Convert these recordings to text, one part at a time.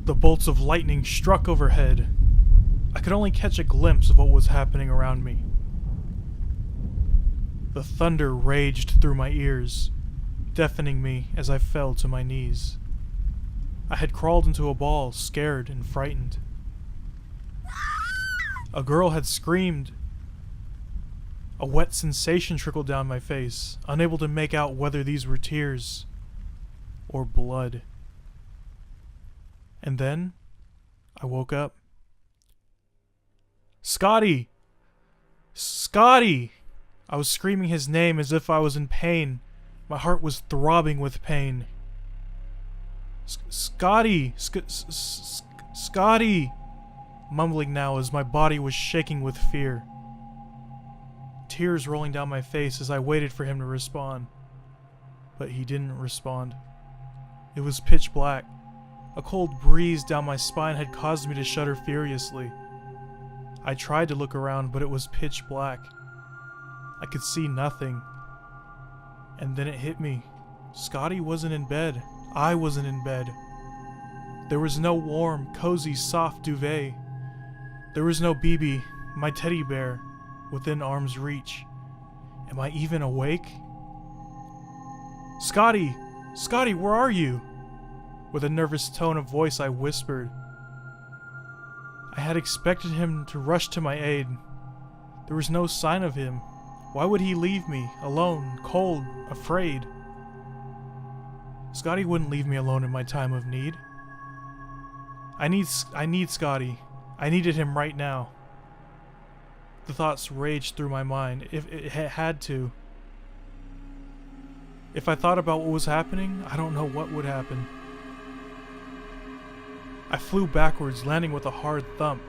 The bolts of lightning struck overhead. I could only catch a glimpse of what was happening around me. The thunder raged through my ears, deafening me as I fell to my knees. I had crawled into a ball, scared and frightened. A girl had screamed. A wet sensation trickled down my face, unable to make out whether these were tears or blood. And then, I woke up. Scotty! Scotty! I was screaming his name as if I was in pain. My heart was throbbing with pain. Scotty! Scotty! Mumbling now as my body was shaking with fear. Tears rolling down my face as I waited for him to respond. But he didn't respond. It was pitch black. A cold breeze down my spine had caused me to shudder furiously. I tried to look around, but it was pitch black. I could see nothing. And then it hit me. Scotty wasn't in bed. I wasn't in bed. There was no warm, cozy, soft duvet. There was no BB, my teddy bear, within arm's reach. Am I even awake? Scotty! Scotty, where are you? With a nervous tone of voice I whispered. I had expected him to rush to my aid. There was no sign of him. Why would he leave me, alone, cold, afraid? Scotty wouldn't leave me alone in my time of need. I need Scotty. I needed him right now. The thoughts raged through my mind. If it had to. If I thought about what was happening, I don't know what would happen. I flew backwards, landing with a hard thump.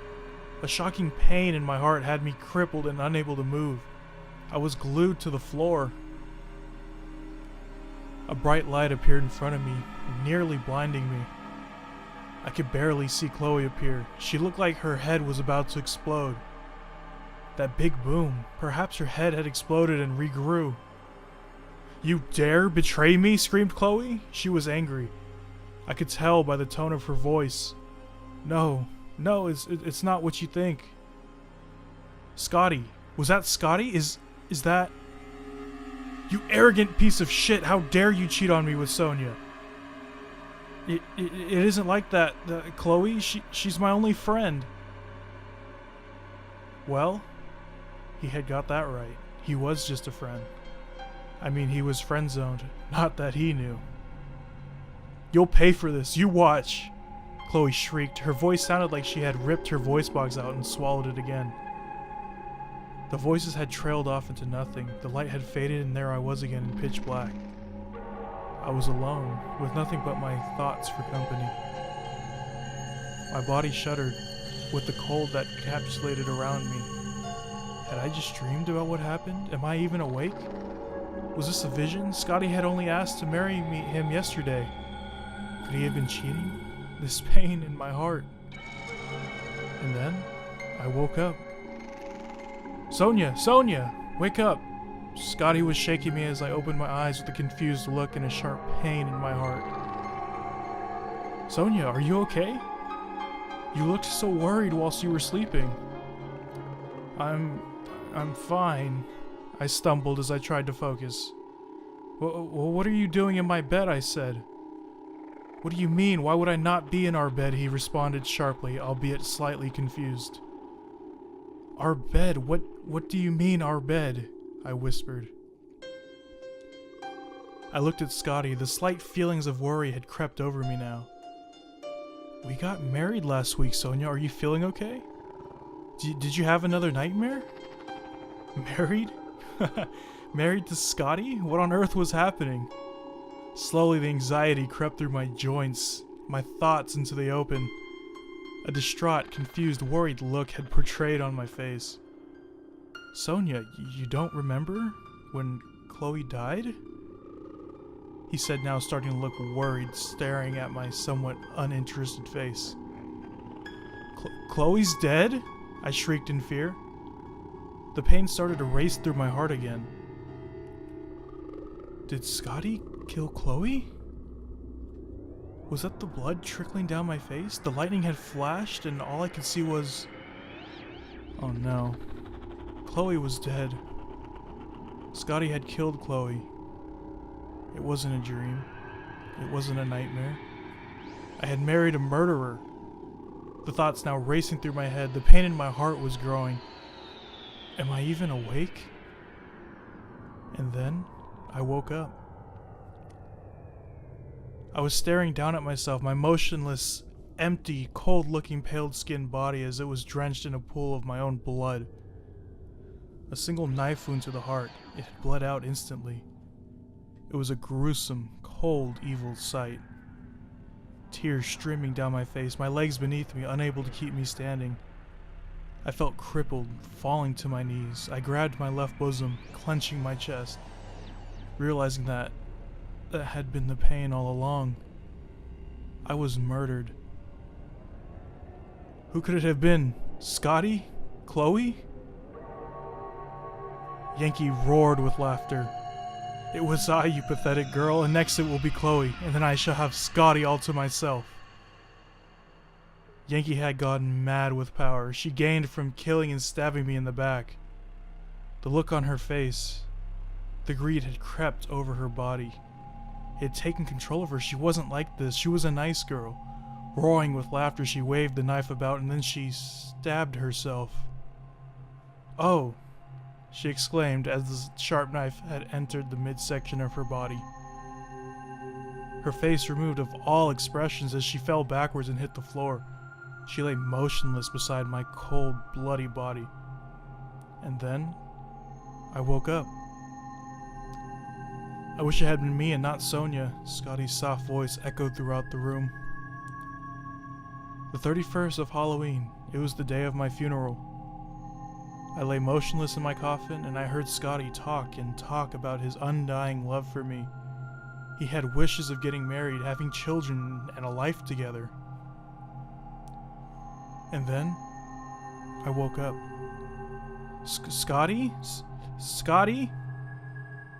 A shocking pain in my heart had me crippled and unable to move. I was glued to the floor. A bright light appeared in front of me, nearly blinding me. I could barely see Chloe appear. She looked like her head was about to explode. That big boom. Perhaps her head had exploded and regrew. "You dare betray me?" screamed Chloe. She was angry. I could tell by the tone of her voice. No, it's not what you think. Scotty. Was that Scotty? Is that... You arrogant piece of shit, how dare you cheat on me with Sonia? It isn't like that, Chloe. She's my only friend. Well, he had got that right. He was just a friend. I mean, he was friend-zoned. Not that he knew. You'll pay for this. You watch. Chloe shrieked. Her voice sounded like she had ripped her voice box out and swallowed it again. The voices had trailed off into nothing. The light had faded and there I was again in pitch black. I was alone, with nothing but my thoughts for company. My body shuddered with the cold that encapsulated around me. Had I just dreamed about what happened? Am I even awake? Was this a vision? Scotty had only asked to marry him yesterday. Could he have been cheating? This pain in my heart. And then, I woke up. Sonia! Sonia! Wake up! Scotty was shaking me as I opened my eyes with a confused look and a sharp pain in my heart. Sonia, are you okay? You looked so worried whilst you were sleeping. I'm fine. I stumbled as I tried to focus. What are you doing in my bed? I said. What do you mean? Why would I not be in our bed? He responded sharply, albeit slightly confused. Our bed? What do you mean, our bed? I whispered. I looked at Scotty. The slight feelings of worry had crept over me now. We got married last week, Sonia. Are you feeling okay? Did you have another nightmare? Married? Married to Scotty? What on earth was happening? Slowly the anxiety crept through my joints, my thoughts into the open. A distraught, confused, worried look had portrayed on my face. Sonia, you don't remember when Chloe died? He said, now starting to look worried, staring at my somewhat uninterested face. Chloe's dead? I shrieked in fear. The pain started to race through my heart again. Did Scotty kill Chloe? Was that the blood trickling down my face? The lightning had flashed and all I could see was... Oh no. Chloe was dead. Scotty had killed Chloe. It wasn't a dream. It wasn't a nightmare. I had married a murderer. The thoughts now racing through my head. The pain in my heart was growing. Am I even awake? And then I woke up. I was staring down at myself, my motionless, empty, cold-looking, pale-skinned body as it was drenched in a pool of my own blood. A single knife wound to the heart. It had bled out instantly. It was a gruesome, cold, evil sight. Tears streaming down my face, my legs beneath me, unable to keep me standing. I felt crippled, falling to my knees. I grabbed my left bosom, clenching my chest, realizing that had been the pain all along. I was murdered. Who could it have been? Scotty? Chloe? Yankee roared with laughter. It was I, you pathetic girl, and next it will be Chloe, and then I shall have Scotty all to myself. Yankee had gotten mad with power. She gained from killing and stabbing me in the back. The look on her face, the greed had crept over her body. It had taken control of her. She wasn't like this. She was a nice girl. Roaring with laughter, she waved the knife about and then she stabbed herself. Oh, she exclaimed as the sharp knife had entered the midsection of her body. Her face removed of all expressions as she fell backwards and hit the floor. She lay motionless beside my cold, bloody body. And then I woke up. I wish it had been me and not Sonia. Scotty's soft voice echoed throughout the room. The 31st of Halloween. It was the day of my funeral. I lay motionless in my coffin and I heard Scotty talk and talk about his undying love for me. He had wishes of getting married, having children, and a life together. And then I woke up. Scotty? Scotty?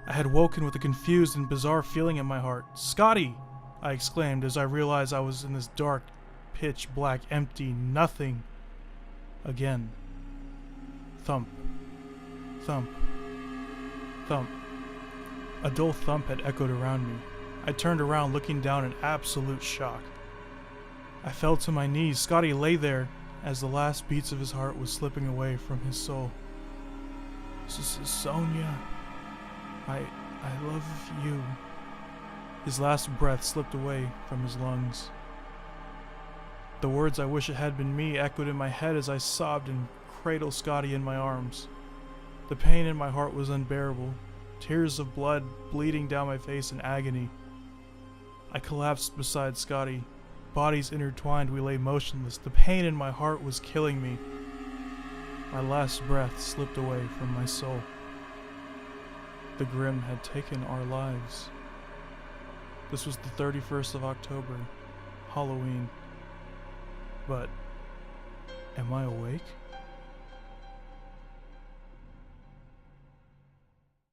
I had woken with a confused and bizarre feeling in my heart. Scotty! I exclaimed as I realized I was in this dark, pitch black, empty nothing. Again. Thump. Thump. Thump. A dull thump had echoed around me. I turned around, looking down in absolute shock. I fell to my knees. Scotty lay there as the last beats of his heart was slipping away from his soul. Sonia. I love you. His last breath slipped away from his lungs. The words "I wish it had been me" echoed in my head as I sobbed and cradled Scotty in my arms. The pain in my heart was unbearable. Tears of blood bleeding down my face in agony. I collapsed beside Scotty. Bodies intertwined, we lay motionless. The pain in my heart was killing me. My last breath slipped away from my soul. The Grim had taken our lives. This was the 31st of October, Halloween. But am I awake?